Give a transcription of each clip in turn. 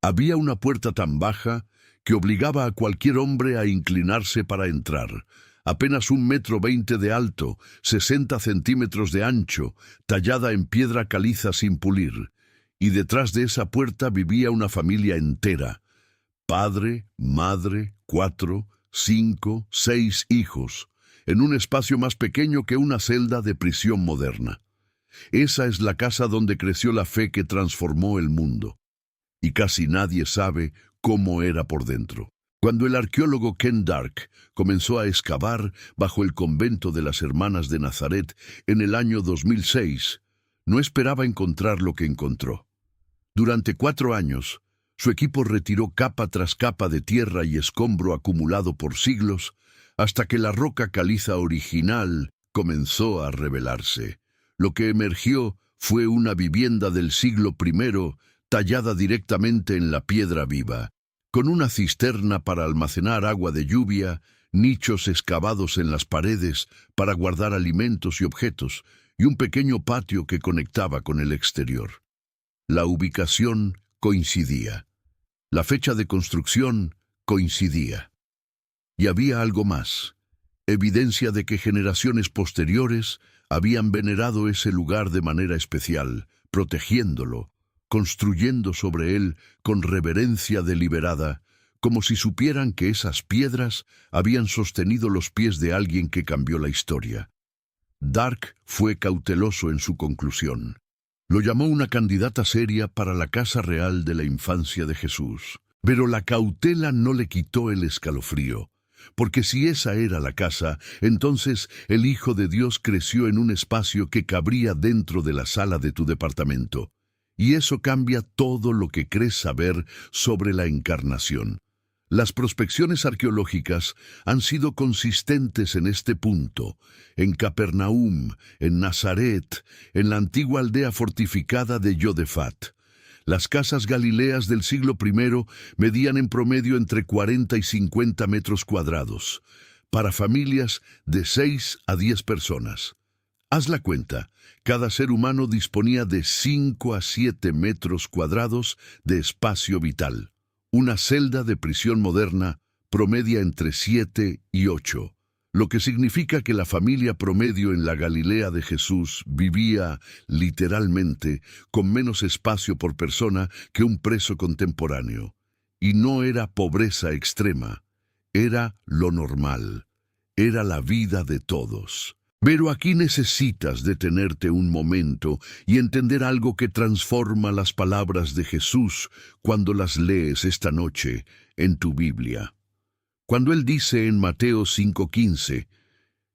Había una puerta tan baja que obligaba a cualquier hombre a inclinarse para entrar. Apenas 1,20 m de alto, 60 centímetros de ancho, tallada en piedra caliza sin pulir. Y detrás de esa puerta vivía una familia entera. Padre, madre, 4, 5, 6 hijos, en un espacio más pequeño que una celda de prisión moderna. Esa es la casa donde creció la fe que transformó el mundo. Y casi nadie sabe cómo era por dentro. Cuando el arqueólogo Ken Dark comenzó a excavar bajo el convento de las Hermanas de Nazaret en el año 2006, no esperaba encontrar lo que encontró. Durante 4 años, su equipo retiró capa tras capa de tierra y escombro acumulado por siglos, hasta que la roca caliza original comenzó a revelarse. Lo que emergió fue una vivienda del siglo I, tallada directamente en la piedra viva, con una cisterna para almacenar agua de lluvia, nichos excavados en las paredes para guardar alimentos y objetos, y un pequeño patio que conectaba con el exterior. La ubicación coincidía. La fecha de construcción coincidía. Y había algo más, evidencia de que generaciones posteriores habían venerado ese lugar de manera especial, protegiéndolo, construyendo sobre él con reverencia deliberada, como si supieran que esas piedras habían sostenido los pies de alguien que cambió la historia. Dark fue cauteloso en su conclusión. Lo llamó una candidata seria para la casa real de la infancia de Jesús. Pero la cautela no le quitó el escalofrío, porque si esa era la casa, entonces el Hijo de Dios creció en un espacio que cabría dentro de la sala de tu departamento. Y eso cambia todo lo que crees saber sobre la encarnación. Las prospecciones arqueológicas han sido consistentes en este punto, en Capernaum, en Nazaret, en la antigua aldea fortificada de Yodefat. Las casas galileas del siglo I medían en promedio entre 40 y 50 metros cuadrados, para familias de 6 a 10 personas. Haz la cuenta, cada ser humano disponía de 5 a 7 metros cuadrados de espacio vital. Una celda de prisión moderna promedia entre 7 y 8, lo que significa que la familia promedio en la Galilea de Jesús vivía, literalmente, con menos espacio por persona que un preso contemporáneo. Y no era pobreza extrema, era lo normal, era la vida de todos. Pero aquí necesitas detenerte un momento y entender algo que transforma las palabras de Jesús cuando las lees esta noche en tu Biblia. Cuando Él dice en Mateo 5:15,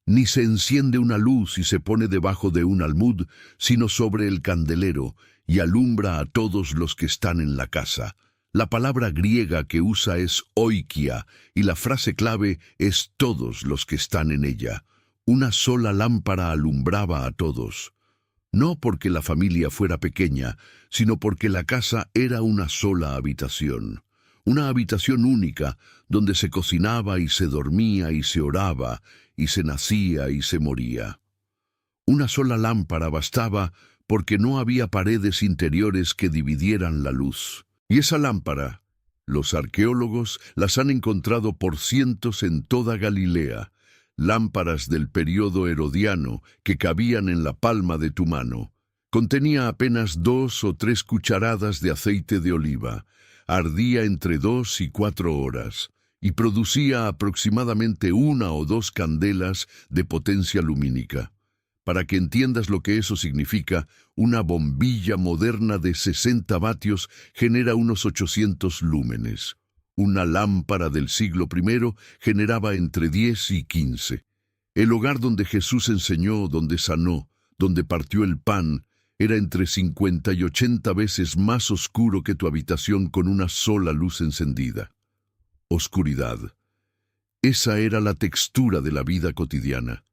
«Ni se enciende una luz y se pone debajo de un almud, sino sobre el candelero, y alumbra a todos los que están en la casa». La palabra griega que usa es oikia, y la frase clave es todos los que están en ella. Una sola lámpara alumbraba a todos. No porque la familia fuera pequeña, sino porque la casa era una sola habitación. Una habitación única, donde se cocinaba y se dormía y se oraba, y se nacía y se moría. Una sola lámpara bastaba porque no había paredes interiores que dividieran la luz. Y esa lámpara, los arqueólogos las han encontrado por cientos en toda Galilea, lámparas del período herodiano que cabían en la palma de tu mano. Contenía apenas 2 o 3 cucharadas de aceite de oliva, ardía entre 2 y 4 horas, y producía aproximadamente 1 o 2 candelas de potencia lumínica. Para que entiendas lo que eso significa, una bombilla moderna de 60 vatios genera unos 800 lúmenes. Una lámpara del siglo I generaba entre 10 y 15. El hogar donde Jesús enseñó, donde sanó, donde partió el pan, era entre 50 y 80 veces más oscuro que tu habitación con una sola luz encendida. Oscuridad. Esa era la textura de la vida cotidiana.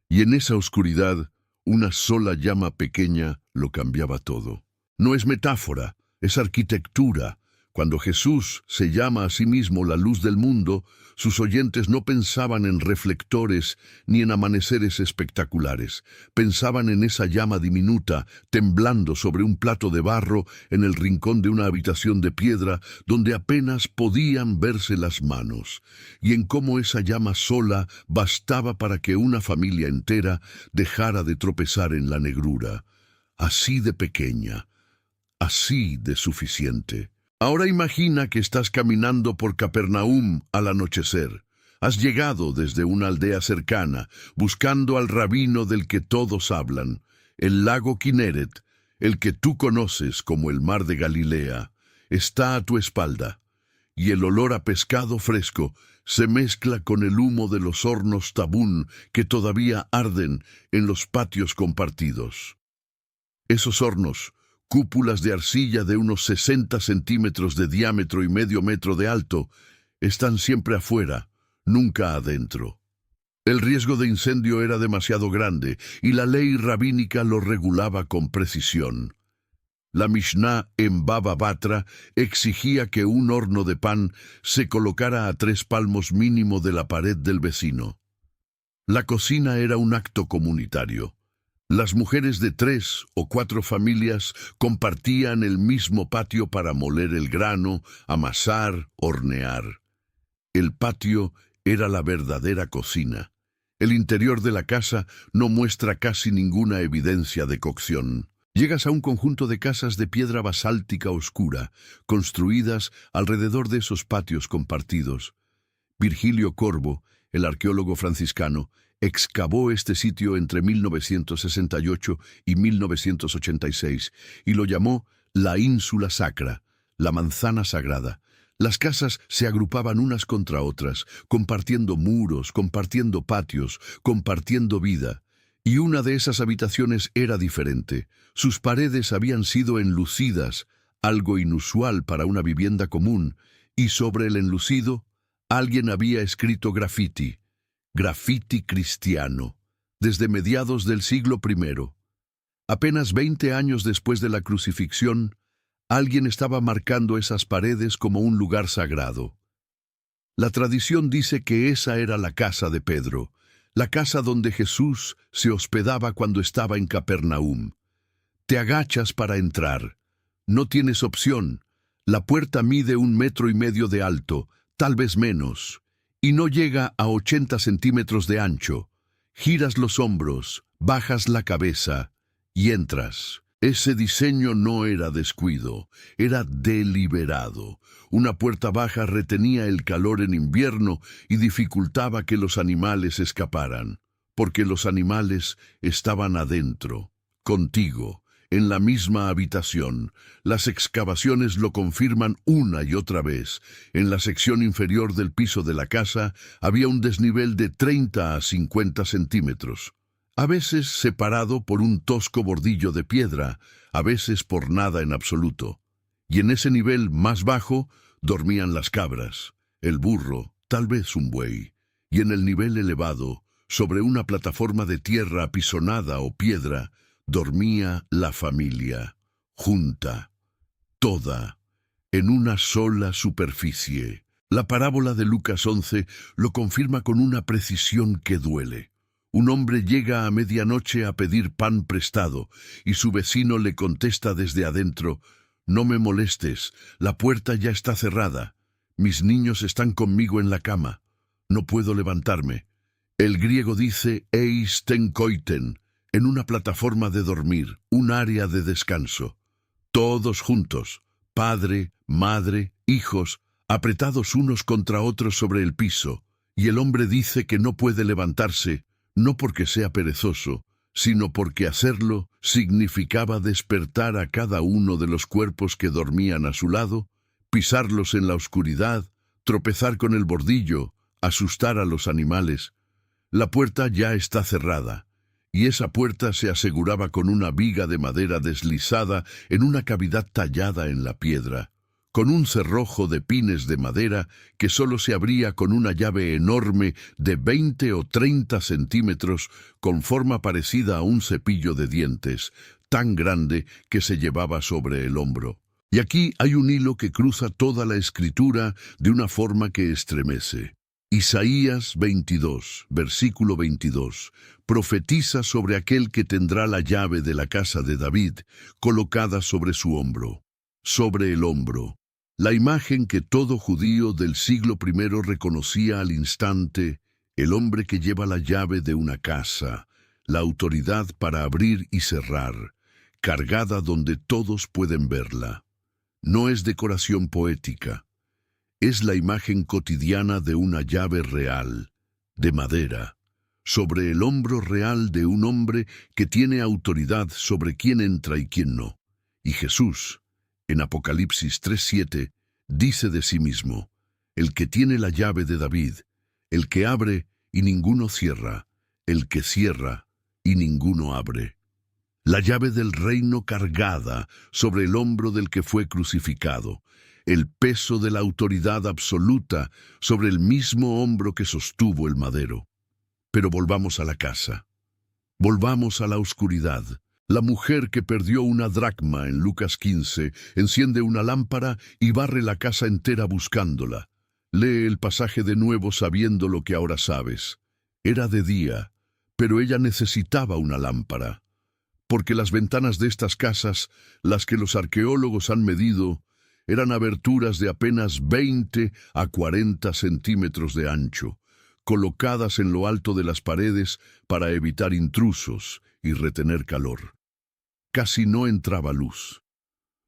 Y en esa oscuridad, una sola llama pequeña lo cambiaba todo. No es metáfora, es arquitectura, Cuando Jesús se llama a sí mismo la luz del mundo, sus oyentes no pensaban en reflectores ni en amaneceres espectaculares. Pensaban en esa llama diminuta, temblando sobre un plato de barro en el rincón de una habitación de piedra donde apenas podían verse las manos, y en cómo esa llama sola bastaba para que una familia entera dejara de tropezar en la negrura. Así de pequeña, así de suficiente. Ahora imagina que estás caminando por Capernaum al anochecer. Has llegado desde una aldea cercana, buscando al rabino del que todos hablan, el lago Kineret, el que tú conoces como el mar de Galilea, está a tu espalda, y el olor a pescado fresco se mezcla con el humo de los hornos tabún que todavía arden en los patios compartidos. Esos hornos, cúpulas de arcilla de unos 60 centímetros de diámetro y medio metro de alto, están siempre afuera, nunca adentro. El riesgo de incendio era demasiado grande y la ley rabínica lo regulaba con precisión. La Mishnah en Baba Batra exigía que un horno de pan se colocara a 3 palmos mínimo de la pared del vecino. La cocina era un acto comunitario. Las mujeres de 3 o 4 familias compartían el mismo patio para moler el grano, amasar, hornear. El patio era la verdadera cocina. El interior de la casa no muestra casi ninguna evidencia de cocción. Llegas a un conjunto de casas de piedra basáltica oscura, construidas alrededor de esos patios compartidos. Virgilio Corbo, el arqueólogo franciscano, excavó este sitio entre 1968 y 1986 y lo llamó la ínsula sacra, la manzana sagrada. Las casas se agrupaban unas contra otras, compartiendo muros, compartiendo patios, compartiendo vida. Y una de esas habitaciones era diferente. Sus paredes habían sido enlucidas, algo inusual para una vivienda común, y sobre el enlucido alguien había escrito grafiti cristiano, desde mediados del siglo I. Apenas 20 años después de la crucifixión, alguien estaba marcando esas paredes como un lugar sagrado. La tradición dice que esa era la casa de Pedro, la casa donde Jesús se hospedaba cuando estaba en Capernaum. Te agachas para entrar. No tienes opción. La puerta mide 1,5 metros de alto, tal vez menos, y no llega a 80 centímetros de ancho. Giras los hombros, bajas la cabeza y entras. Ese diseño no era descuido, era deliberado. Una puerta baja retenía el calor en invierno y dificultaba que los animales escaparan, porque los animales estaban adentro, contigo, en la misma habitación. Las excavaciones lo confirman una y otra vez. En la sección inferior del piso de la casa había un desnivel de 30 a 50 centímetros. A veces separado por un tosco bordillo de piedra, a veces por nada en absoluto. Y en ese nivel más bajo dormían las cabras, el burro, tal vez un buey. Y en el nivel elevado, sobre una plataforma de tierra apisonada o piedra, dormía la familia, junta, toda, en una sola superficie. La parábola de Lucas 11 lo confirma con una precisión que duele. Un hombre llega a medianoche a pedir pan prestado, y su vecino le contesta desde adentro: «No me molestes, la puerta ya está cerrada. Mis niños están conmigo en la cama. No puedo levantarme». El griego dice «eis ten koiten», en una plataforma de dormir, un área de descanso. Todos juntos, padre, madre, hijos, apretados unos contra otros sobre el piso, y el hombre dice que no puede levantarse, no porque sea perezoso, sino porque hacerlo significaba despertar a cada uno de los cuerpos que dormían a su lado, pisarlos en la oscuridad, tropezar con el bordillo, asustar a los animales. La puerta ya está cerrada, y esa puerta se aseguraba con una viga de madera deslizada en una cavidad tallada en la piedra, con un cerrojo de pines de madera que solo se abría con una llave enorme de 20 o 30 centímetros con forma parecida a un cepillo de dientes, tan grande que se llevaba sobre el hombro. Y aquí hay un hilo que cruza toda la Escritura de una forma que estremece. Isaías 22, versículo 22, profetiza sobre aquel que tendrá la llave de la casa de David colocada sobre su hombro, sobre el hombro. La imagen que todo judío del siglo I reconocía al instante, el hombre que lleva la llave de una casa, la autoridad para abrir y cerrar, cargada donde todos pueden verla. No es decoración poética. Es la imagen cotidiana de una llave real, de madera, sobre el hombro real de un hombre que tiene autoridad sobre quién entra y quién no. Y Jesús, en Apocalipsis 3:7, dice de sí mismo, el que tiene la llave de David, el que abre y ninguno cierra, el que cierra y ninguno abre. La llave del reino cargada sobre el hombro del que fue crucificado, el peso de la autoridad absoluta sobre el mismo hombro que sostuvo el madero. Pero volvamos a la casa. Volvamos a la oscuridad. La mujer que perdió una dracma en Lucas 15 enciende una lámpara y barre la casa entera buscándola. Lee el pasaje de nuevo sabiendo lo que ahora sabes. Era de día, pero ella necesitaba una lámpara. Porque las ventanas de estas casas, las que los arqueólogos han medido, eran aberturas de apenas 20 a 40 centímetros de ancho, colocadas en lo alto de las paredes para evitar intrusos y retener calor. Casi no entraba luz.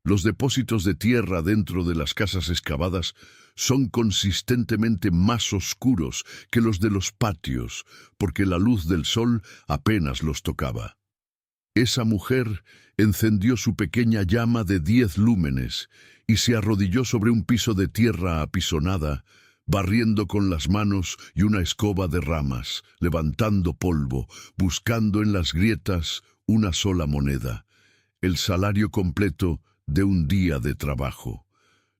Los depósitos de tierra dentro de las casas excavadas son consistentemente más oscuros que los de los patios, porque la luz del sol apenas los tocaba. Esa mujer encendió su pequeña llama de 10 lúmenes y se arrodilló sobre un piso de tierra apisonada, barriendo con las manos y una escoba de ramas, levantando polvo, buscando en las grietas una sola moneda, el salario completo de un día de trabajo.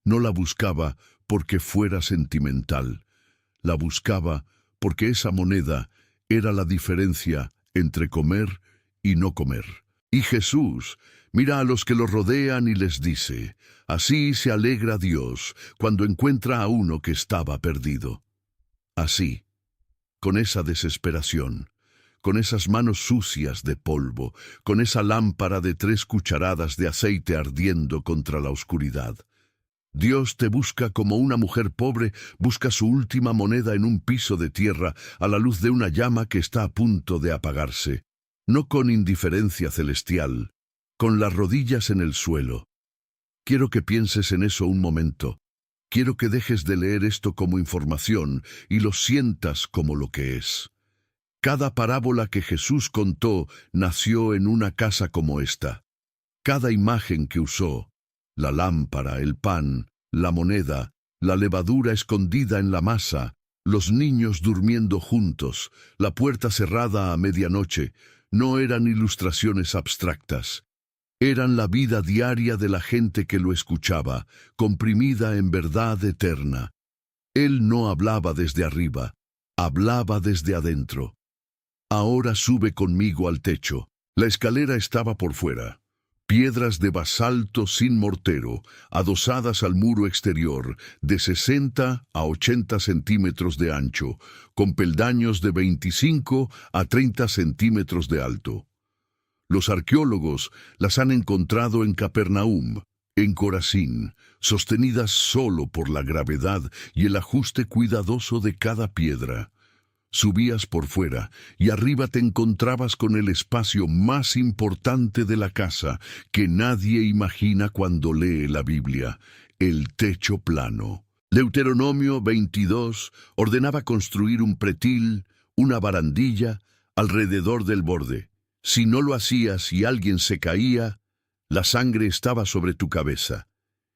No la buscaba porque fuera sentimental, la buscaba porque esa moneda era la diferencia entre comer y no comer. Y Jesús mira a los que lo rodean y les dice, así se alegra Dios cuando encuentra a uno que estaba perdido. Así, con esa desesperación, con esas manos sucias de polvo, con esa lámpara de 3 cucharadas de aceite ardiendo contra la oscuridad. Dios te busca como una mujer pobre busca su última moneda en un piso de tierra a la luz de una llama que está a punto de apagarse. No con indiferencia celestial, con las rodillas en el suelo. Quiero que pienses en eso un momento. Quiero que dejes de leer esto como información y lo sientas como lo que es. Cada parábola que Jesús contó nació en una casa como esta. Cada imagen que usó, la lámpara, el pan, la moneda, la levadura escondida en la masa, los niños durmiendo juntos, la puerta cerrada a medianoche, no eran ilustraciones abstractas. Eran la vida diaria de la gente que lo escuchaba, comprimida en verdad eterna. Él no hablaba desde arriba, hablaba desde adentro. Ahora sube conmigo al techo. La escalera estaba por fuera. Piedras de basalto sin mortero, adosadas al muro exterior, de 60 a 80 centímetros de ancho, con peldaños de 25 a 30 centímetros de alto. Los arqueólogos las han encontrado en Capernaum, en Corazín, sostenidas solo por la gravedad y el ajuste cuidadoso de cada piedra. Subías por fuera y arriba te encontrabas con el espacio más importante de la casa que nadie imagina cuando lee la Biblia, el techo plano. Deuteronomio 22 ordenaba construir un pretil, una barandilla, alrededor del borde. Si no lo hacías y alguien se caía, la sangre estaba sobre tu cabeza.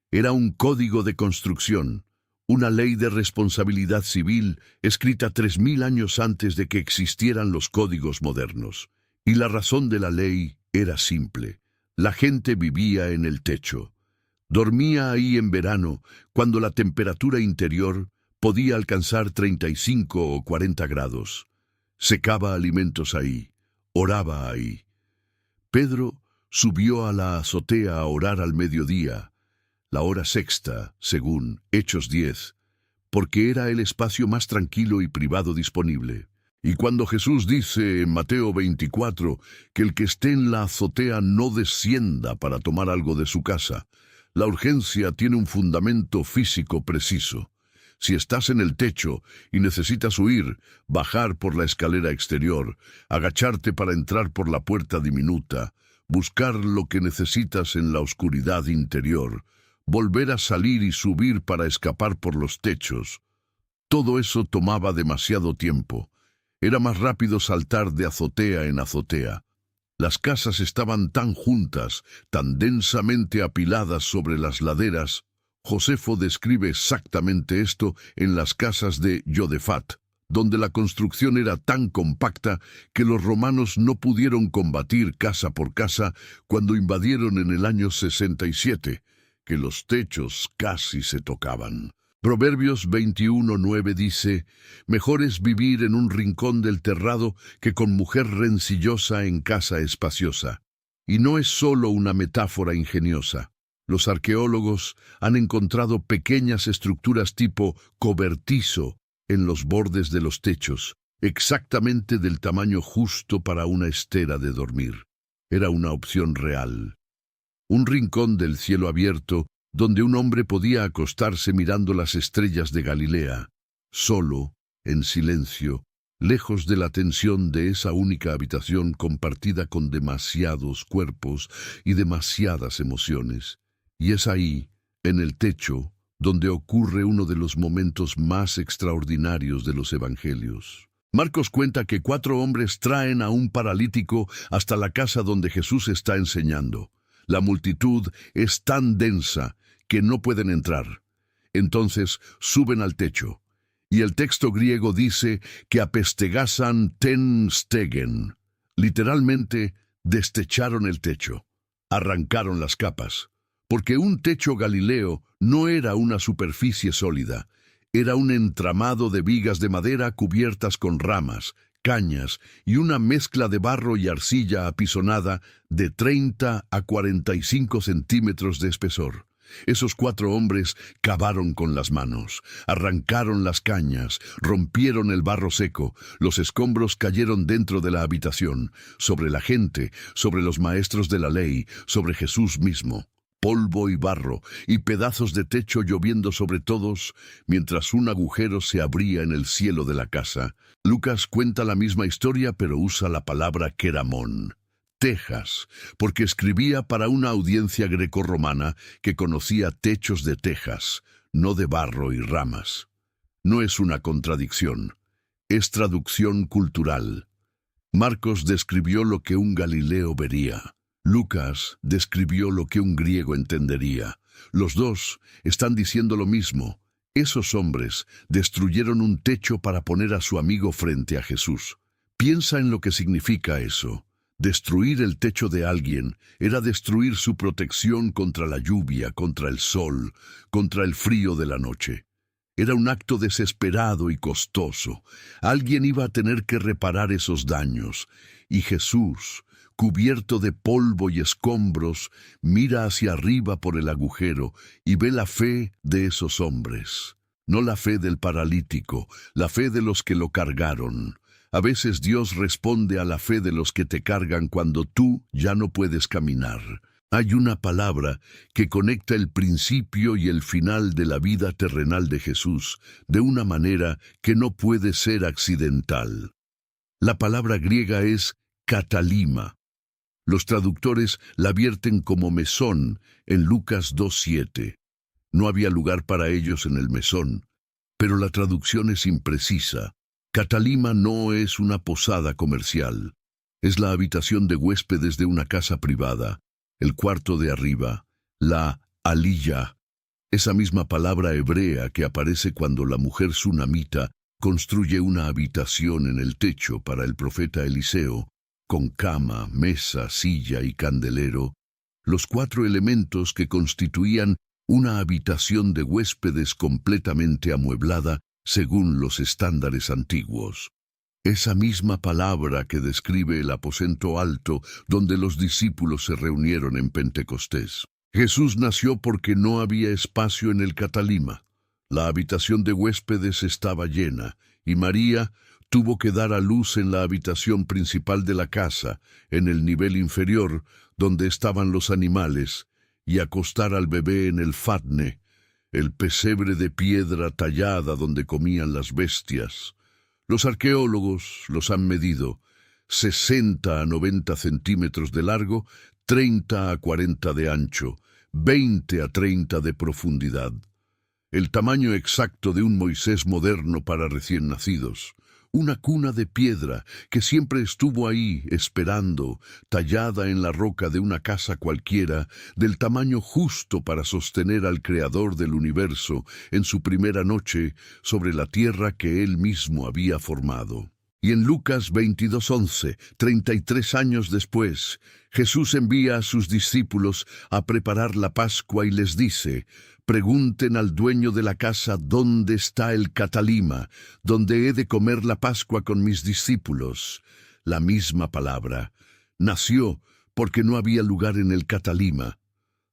Era un código de construcción. Una ley de responsabilidad civil escrita 3000 años antes de que existieran los códigos modernos. Y la razón de la ley era simple. La gente vivía en el techo. Dormía ahí en verano, cuando la temperatura interior podía alcanzar 35 o 40 grados. Secaba alimentos ahí, oraba ahí. Pedro subió a la azotea a orar al mediodía. la hora sexta, según Hechos 10, porque era el espacio más tranquilo y privado disponible. Y cuando Jesús dice en Mateo 24 que el que esté en la azotea no descienda para tomar algo de su casa, la urgencia tiene un fundamento físico preciso. Si estás en el techo y necesitas huir, bajar por la escalera exterior, agacharte para entrar por la puerta diminuta, buscar lo que necesitas en la oscuridad interior, volver a salir y subir para escapar por los techos, todo eso tomaba demasiado tiempo. Era más rápido saltar de azotea en azotea. Las casas estaban tan juntas, tan densamente apiladas sobre las laderas. Josefo describe exactamente esto en las casas de Josafat, donde la construcción era tan compacta que los romanos no pudieron combatir casa por casa cuando invadieron en el año 67, que los techos casi se tocaban. Proverbios 21:9 dice, «Mejor es vivir en un rincón del terrado que con mujer rencillosa en casa espaciosa». Y no es solo una metáfora ingeniosa. Los arqueólogos han encontrado pequeñas estructuras tipo cobertizo en los bordes de los techos, exactamente del tamaño justo para una estera de dormir. Era una opción real. Un rincón del cielo abierto donde un hombre podía acostarse mirando las estrellas de Galilea, solo, en silencio, lejos de la tensión de esa única habitación compartida con demasiados cuerpos y demasiadas emociones. Y es ahí, en el techo, donde ocurre uno de los momentos más extraordinarios de los evangelios. Marcos cuenta que 4 hombres traen a un paralítico hasta la casa donde Jesús está enseñando. La multitud es tan densa que no pueden entrar. Entonces suben al techo, y el texto griego dice que apestegasan ten stegen. Literalmente, destecharon el techo, arrancaron las capas, porque un techo galileo no era una superficie sólida, era un entramado de vigas de madera cubiertas con ramas, cañas y una mezcla de barro y arcilla apisonada de 30 a 45 centímetros de espesor. Esos 4 hombres cavaron con las manos, arrancaron las cañas, rompieron el barro seco, los escombros cayeron dentro de la habitación, sobre la gente, sobre los maestros de la ley, sobre Jesús mismo. Polvo y barro, y pedazos de techo lloviendo sobre todos, mientras un agujero se abría en el cielo de la casa. Lucas cuenta la misma historia, pero usa la palabra queramón, tejas, porque escribía para una audiencia grecorromana que conocía techos de tejas, no de barro y ramas. No es una contradicción, es traducción cultural. Marcos describió lo que un galileo vería. Lucas describió lo que un griego entendería. Los dos están diciendo lo mismo. Esos hombres destruyeron un techo para poner a su amigo frente a Jesús. Piensa en lo que significa eso. Destruir el techo de alguien era destruir su protección contra la lluvia, contra el sol, contra el frío de la noche. Era un acto desesperado y costoso. Alguien iba a tener que reparar esos daños. Y Jesús, cubierto de polvo y escombros, mira hacia arriba por el agujero y ve la fe de esos hombres. No la fe del paralítico, la fe de los que lo cargaron. A veces Dios responde a la fe de los que te cargan cuando tú ya no puedes caminar. Hay una palabra que conecta el principio y el final de la vida terrenal de Jesús de una manera que no puede ser accidental. La palabra griega es katalima. Los traductores la vierten como mesón en Lucas 2:7. No había lugar para ellos en el mesón, pero la traducción es imprecisa. Katalima no es una posada comercial. Es la habitación de huéspedes de una casa privada, el cuarto de arriba, la aliyah, esa misma palabra hebrea que aparece cuando la mujer sunamita construye una habitación en el techo para el profeta Eliseo, con cama, mesa, silla y candelero, los 4 elementos que constituían una habitación de huéspedes completamente amueblada según los estándares antiguos. Esa misma palabra que describe el aposento alto donde los discípulos se reunieron en Pentecostés. Jesús nació porque no había espacio en el Catalima. La habitación de huéspedes estaba llena, y María tuvo que dar a luz en la habitación principal de la casa, en el nivel inferior, donde estaban los animales, y acostar al bebé en el fatne, el pesebre de piedra tallada donde comían las bestias. Los arqueólogos los han medido: 60 a 90 centímetros de largo, 30 a 40 de ancho, 20 a 30 de profundidad. El tamaño exacto de un Moisés moderno para recién nacidos. Una cuna de piedra que siempre estuvo ahí esperando, tallada en la roca de una casa cualquiera, del tamaño justo para sostener al Creador del universo en su primera noche sobre la tierra que Él mismo había formado. Y en Lucas 22:11, 33 años después, Jesús envía a sus discípulos a preparar la Pascua y les dice: pregunten al dueño de la casa dónde está el Catalima, donde he de comer la Pascua con mis discípulos. La misma palabra. Nació porque no había lugar en el Catalima.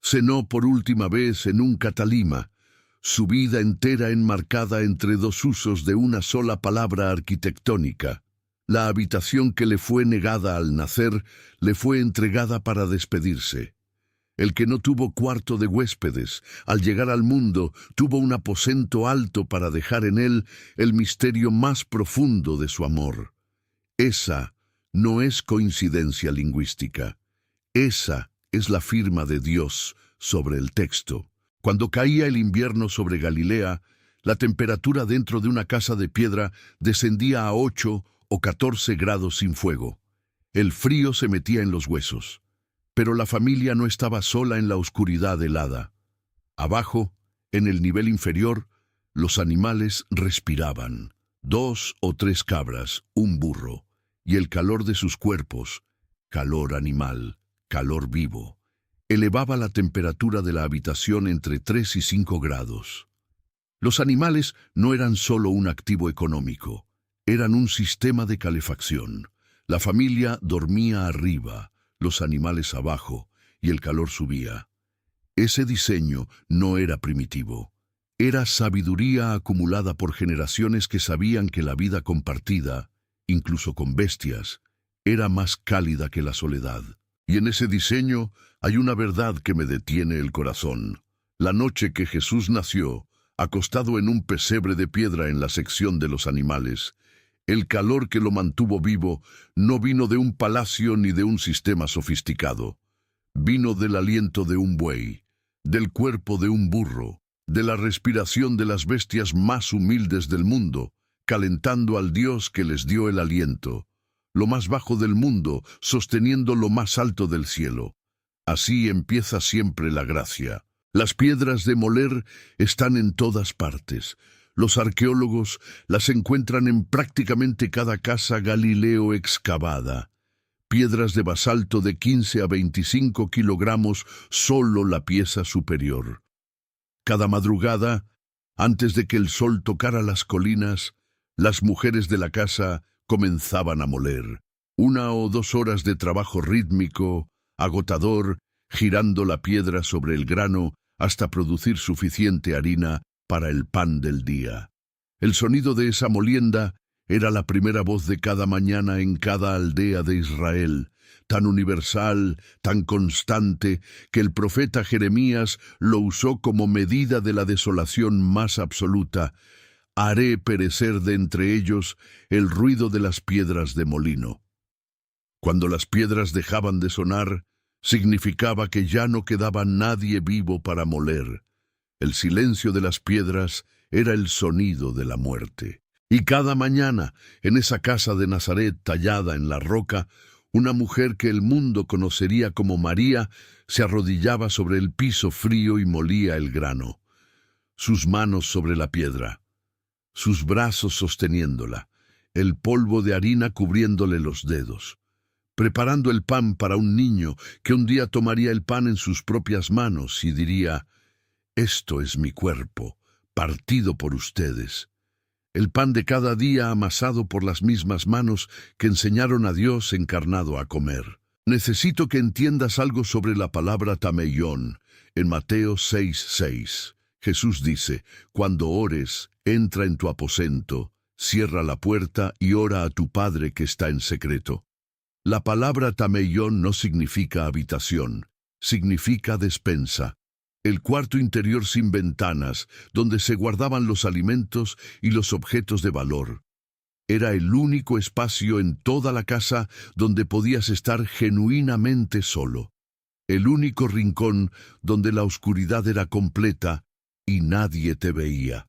Cenó por última vez en un Catalima. Su vida entera enmarcada entre dos usos de una sola palabra arquitectónica. La habitación que le fue negada al nacer, le fue entregada para despedirse. El que no tuvo cuarto de huéspedes, al llegar al mundo, tuvo un aposento alto para dejar en él el misterio más profundo de su amor. Esa no es coincidencia lingüística. Esa es la firma de Dios sobre el texto. Cuando caía el invierno sobre Galilea, la temperatura dentro de una casa de piedra descendía a 8 o 14 grados sin fuego. El frío se metía en los huesos. Pero la familia no estaba sola en la oscuridad helada. Abajo, en el nivel inferior, los animales respiraban. 2 o 3 cabras, un burro, y el calor de sus cuerpos, calor animal, calor vivo, elevaba la temperatura de la habitación entre 3 y 5 grados. Los animales no eran solo un activo económico, eran un sistema de calefacción. La familia dormía arriba, los animales abajo, y el calor subía. Ese diseño no era primitivo. Era sabiduría acumulada por generaciones que sabían que la vida compartida, incluso con bestias, era más cálida que la soledad. Y en ese diseño hay una verdad que me detiene el corazón. La noche que Jesús nació, acostado en un pesebre de piedra en la sección de los animales, el calor que lo mantuvo vivo no vino de un palacio ni de un sistema sofisticado. Vino del aliento de un buey, del cuerpo de un burro, de la respiración de las bestias más humildes del mundo, calentando al Dios que les dio el aliento, lo más bajo del mundo, sosteniendo lo más alto del cielo. Así empieza siempre la gracia. Las piedras de moler están en todas partes. Los arqueólogos las encuentran en prácticamente cada casa galileo excavada. Piedras de basalto de 15 a 25 kilogramos, solo la pieza superior. Cada madrugada, antes de que el sol tocara las colinas, las mujeres de la casa comenzaban a moler. 1 o 2 horas de trabajo rítmico, agotador, girando la piedra sobre el grano hasta producir suficiente harina para el pan del día. El sonido de esa molienda era la primera voz de cada mañana en cada aldea de Israel, tan universal, tan constante, que el profeta Jeremías lo usó como medida de la desolación más absoluta. Haré perecer de entre ellos el ruido de las piedras de molino. Cuando las piedras dejaban de sonar, significaba que ya no quedaba nadie vivo para moler. El silencio de las piedras era el sonido de la muerte. Y cada mañana, en esa casa de Nazaret tallada en la roca, una mujer que el mundo conocería como María se arrodillaba sobre el piso frío y molía el grano. Sus manos sobre la piedra, sus brazos sosteniéndola, el polvo de harina cubriéndole los dedos, preparando el pan para un niño que un día tomaría el pan en sus propias manos y diría: «Esto es mi cuerpo, partido por ustedes». El pan de cada día amasado por las mismas manos que enseñaron a Dios encarnado a comer. Necesito que entiendas algo sobre la palabra tameión. En Mateo 6:6, Jesús dice, cuando ores, entra en tu aposento, cierra la puerta y ora a tu Padre que está en secreto. La palabra tameión no significa habitación, significa despensa. El cuarto interior sin ventanas, donde se guardaban los alimentos y los objetos de valor. Era el único espacio en toda la casa donde podías estar genuinamente solo. El único rincón donde la oscuridad era completa y nadie te veía.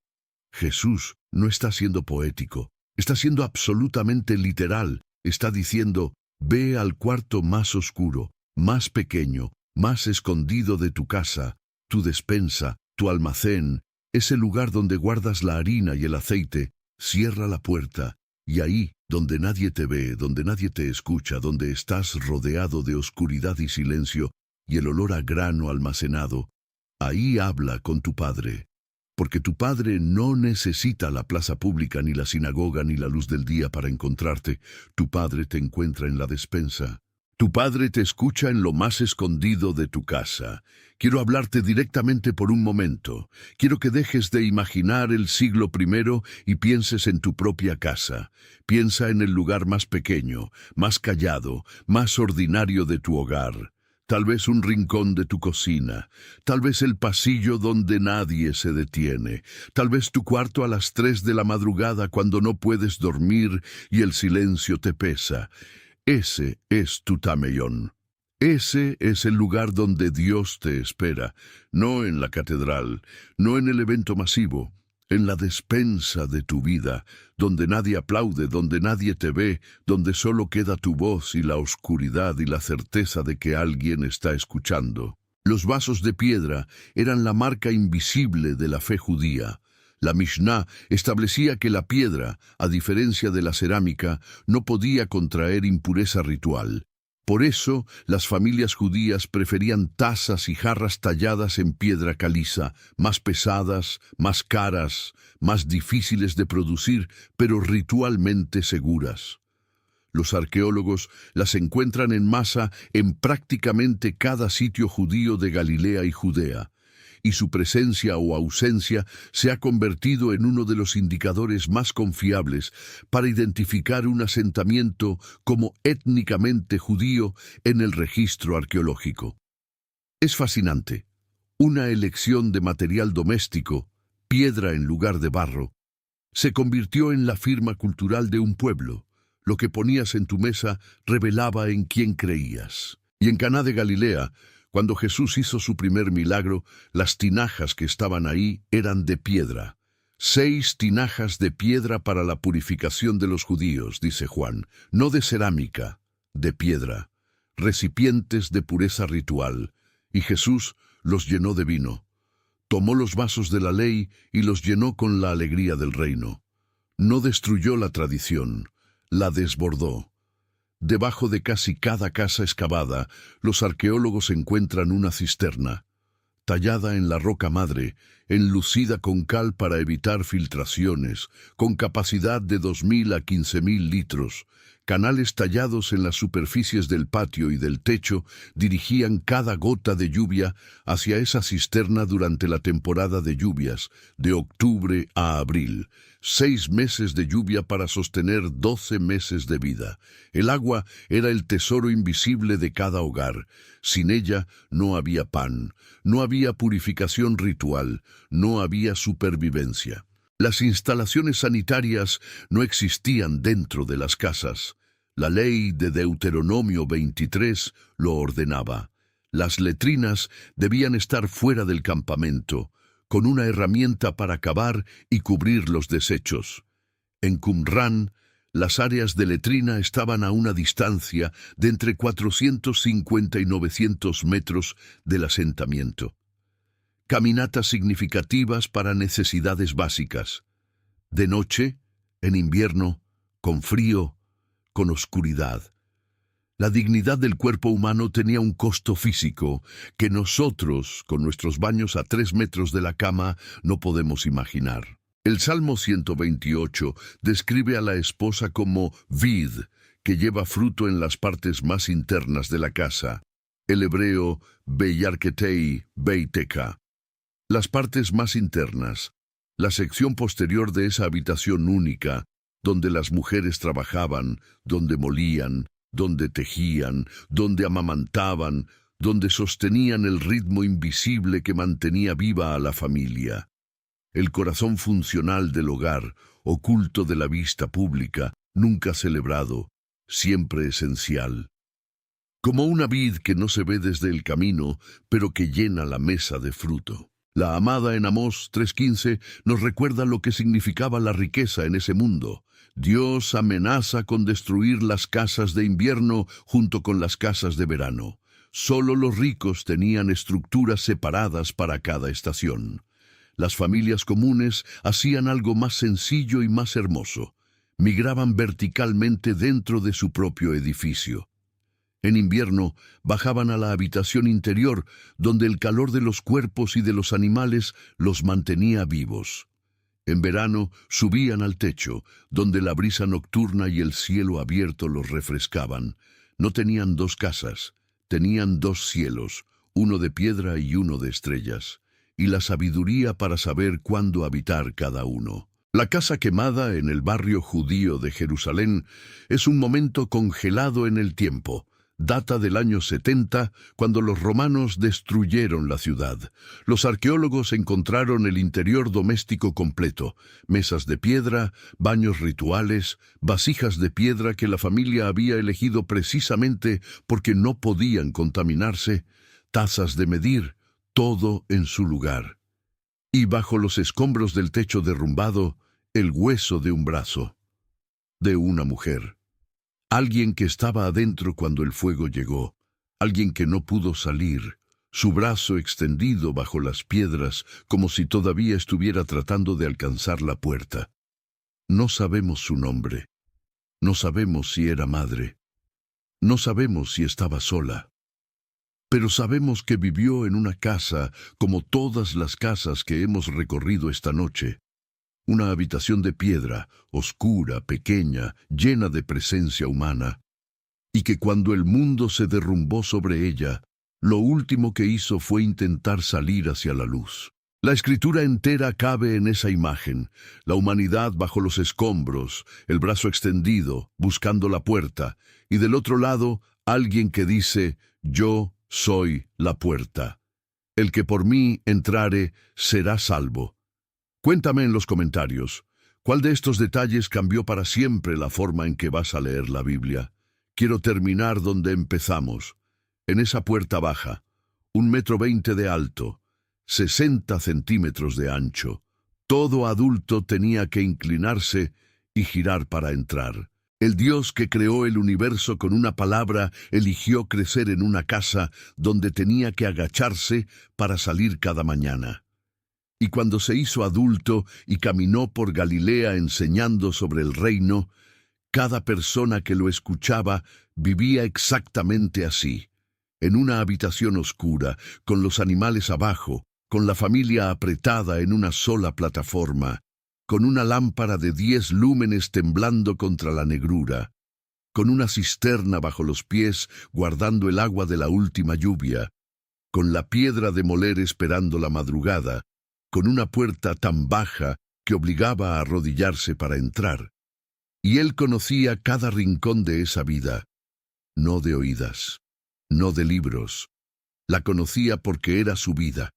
Jesús no está siendo poético, está siendo absolutamente literal. Está diciendo, ve al cuarto más oscuro, más pequeño, más escondido de tu casa, tu despensa, tu almacén, ese lugar donde guardas la harina y el aceite, cierra la puerta, y ahí, donde nadie te ve, donde nadie te escucha, donde estás rodeado de oscuridad y silencio, y el olor a grano almacenado, ahí habla con tu Padre. Porque tu Padre no necesita la plaza pública, ni la sinagoga, ni la luz del día para encontrarte. Tu Padre te encuentra en la despensa. Tu Padre te escucha en lo más escondido de tu casa. Quiero hablarte directamente por un momento. Quiero que dejes de imaginar el siglo I y pienses en tu propia casa. Piensa en el lugar más pequeño, más callado, más ordinario de tu hogar. Tal vez un rincón de tu cocina, tal vez el pasillo donde nadie se detiene, tal vez tu cuarto a las 3 de la madrugada cuando no puedes dormir y el silencio te pesa. Ese es tu tameión. Ese es el lugar donde Dios te espera, no en la catedral, no en el evento masivo, en la despensa de tu vida, donde nadie aplaude, donde nadie te ve, donde solo queda tu voz y la oscuridad y la certeza de que alguien está escuchando. Los vasos de piedra eran la marca invisible de la fe judía. La Mishnah establecía que la piedra, a diferencia de la cerámica, no podía contraer impureza ritual. Por eso, las familias judías preferían tazas y jarras talladas en piedra caliza, más pesadas, más caras, más difíciles de producir, pero ritualmente seguras. Los arqueólogos las encuentran en masa en prácticamente cada sitio judío de Galilea y Judea, y su presencia o ausencia se ha convertido en uno de los indicadores más confiables para identificar un asentamiento como étnicamente judío en el registro arqueológico. Es fascinante. Una elección de material doméstico, piedra en lugar de barro, se convirtió en la firma cultural de un pueblo. Lo que ponías en tu mesa revelaba en quién creías. Y en Caná de Galilea, cuando Jesús hizo su primer milagro, las tinajas que estaban ahí eran de piedra. 6 tinajas de piedra para la purificación de los judíos, dice Juan, no de cerámica, de piedra, recipientes de pureza ritual. Y Jesús los llenó de vino. Tomó los vasos de la ley y los llenó con la alegría del reino. No destruyó la tradición, la desbordó. Debajo de casi cada casa excavada, los arqueólogos encuentran una cisterna, tallada en la roca madre, enlucida con cal para evitar filtraciones, con capacidad de 2.000 a 15.000 litros. Canales tallados en las superficies del patio y del techo dirigían cada gota de lluvia hacia esa cisterna durante la temporada de lluvias, de octubre a abril. 6 meses de lluvia para sostener 12 meses de vida. El agua era el tesoro invisible de cada hogar. Sin ella no había pan, no había purificación ritual, no había supervivencia. Las instalaciones sanitarias no existían dentro de las casas. La ley de Deuteronomio 23 lo ordenaba. Las letrinas debían estar fuera del campamento, con una herramienta para cavar y cubrir los desechos. En Qumrán, las áreas de letrina estaban a una distancia de entre 450 y 900 metros del asentamiento. Caminatas significativas para necesidades básicas. De noche, en invierno, con frío, con oscuridad. La dignidad del cuerpo humano tenía un costo físico que nosotros, con nuestros baños a 3 metros de la cama, no podemos imaginar. El Salmo 128 describe a la esposa como vid, que lleva fruto en las partes más internas de la casa. el hebreo Beyarketei Beiteka. Las partes más internas, la sección posterior de esa habitación única, donde las mujeres trabajaban, donde molían, donde tejían, donde amamantaban, donde sostenían el ritmo invisible que mantenía viva a la familia. El corazón funcional del hogar, oculto de la vista pública, nunca celebrado, siempre esencial. Como una vid que no se ve desde el camino, pero que llena la mesa de fruto. La amada en Amós 3:15 nos recuerda lo que significaba la riqueza en ese mundo. Dios amenaza con destruir las casas de invierno junto con las casas de verano. Solo los ricos tenían estructuras separadas para cada estación. Las familias comunes hacían algo más sencillo y más hermoso. Migraban verticalmente dentro de su propio edificio. En invierno, bajaban a la habitación interior, donde el calor de los cuerpos y de los animales los mantenía vivos. En verano, subían al techo, donde la brisa nocturna y el cielo abierto los refrescaban. No tenían dos casas, tenían dos cielos, uno de piedra y uno de estrellas, y la sabiduría para saber cuándo habitar cada uno. La casa quemada en el barrio judío de Jerusalén es un momento congelado en el tiempo. Data del año 70, cuando los romanos destruyeron la ciudad. Los arqueólogos encontraron el interior doméstico completo, mesas de piedra, baños rituales, vasijas de piedra que la familia había elegido precisamente porque no podían contaminarse, tazas de medir, todo en su lugar. Y bajo los escombros del techo derrumbado, el hueso de un brazo, de una mujer. Alguien que estaba adentro cuando el fuego llegó, alguien que no pudo salir, su brazo extendido bajo las piedras como si todavía estuviera tratando de alcanzar la puerta. No sabemos su nombre, no sabemos si era madre, no sabemos si estaba sola, pero sabemos que vivió en una casa como todas las casas que hemos recorrido esta noche. Una habitación de piedra, oscura, pequeña, llena de presencia humana, y que cuando el mundo se derrumbó sobre ella, lo último que hizo fue intentar salir hacia la luz. La escritura entera cabe en esa imagen, la humanidad bajo los escombros, el brazo extendido, buscando la puerta, y del otro lado, alguien que dice, yo soy la puerta. El que por mí entrare será salvo. Cuéntame en los comentarios, ¿cuál de estos detalles cambió para siempre la forma en que vas a leer la Biblia? Quiero terminar donde empezamos, en esa puerta baja, 1,20 m de alto, 60 centímetros de ancho. Todo adulto tenía que inclinarse y girar para entrar. El Dios que creó el universo con una palabra eligió crecer en una casa donde tenía que agacharse para salir cada mañana. Y cuando se hizo adulto y caminó por Galilea enseñando sobre el reino, cada persona que lo escuchaba vivía exactamente así, en una habitación oscura, con los animales abajo, con la familia apretada en una sola plataforma, con una lámpara de 10 lúmenes temblando contra la negrura, con una cisterna bajo los pies guardando el agua de la última lluvia, con la piedra de moler esperando la madrugada, con una puerta tan baja que obligaba a arrodillarse para entrar. Y él conocía cada rincón de esa vida, no de oídas, no de libros. La conocía porque era su vida.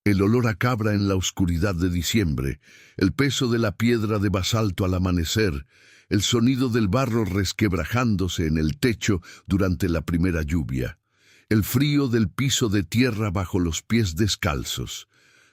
El olor a cabra en la oscuridad de diciembre, el peso de la piedra de basalto al amanecer, el sonido del barro resquebrajándose en el techo durante la primera lluvia, el frío del piso de tierra bajo los pies descalzos,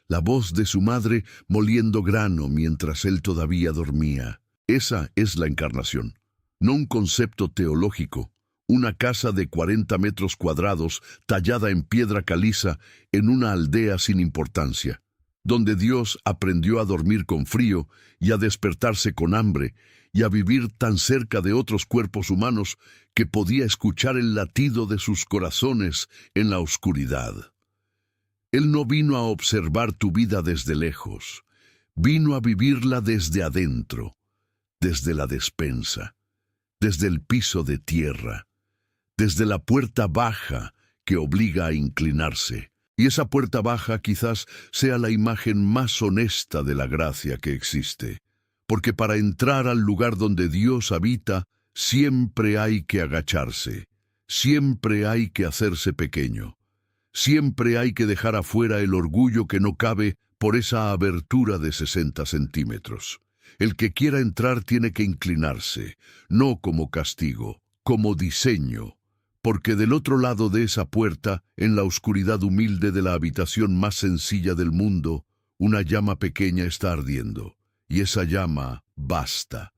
la voz de su madre moliendo grano mientras él todavía dormía. Esa es la encarnación, no un concepto teológico, una casa de 40 metros cuadrados tallada en piedra caliza en una aldea sin importancia, donde Dios aprendió a dormir con frío y a despertarse con hambre y a vivir tan cerca de otros cuerpos humanos que podía escuchar el latido de sus corazones en la oscuridad. Él no vino a observar tu vida desde lejos, vino a vivirla desde adentro, desde la despensa, desde el piso de tierra, desde la puerta baja que obliga a inclinarse. Y esa puerta baja quizás sea la imagen más honesta de la gracia que existe. Porque para entrar al lugar donde Dios habita, siempre hay que agacharse, siempre hay que hacerse pequeño, siempre hay que dejar afuera el orgullo que no cabe por esa abertura de 60 centímetros. El que quiera entrar tiene que inclinarse, no como castigo, como diseño, porque del otro lado de esa puerta, en la oscuridad humilde de la habitación más sencilla del mundo, una llama pequeña está ardiendo, y esa llama basta.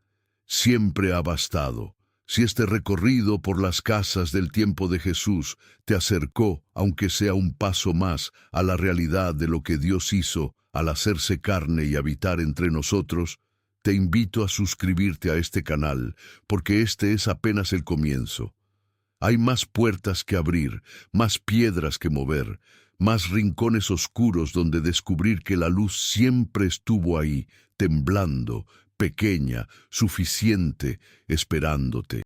Siempre ha bastado. Si este recorrido por las casas del tiempo de Jesús te acercó, aunque sea un paso más, a la realidad de lo que Dios hizo al hacerse carne y habitar entre nosotros, te invito a suscribirte a este canal, porque este es apenas el comienzo. Hay más puertas que abrir, más piedras que mover, más rincones oscuros donde descubrir que la luz siempre estuvo ahí, temblando, pequeña, suficiente, esperándote.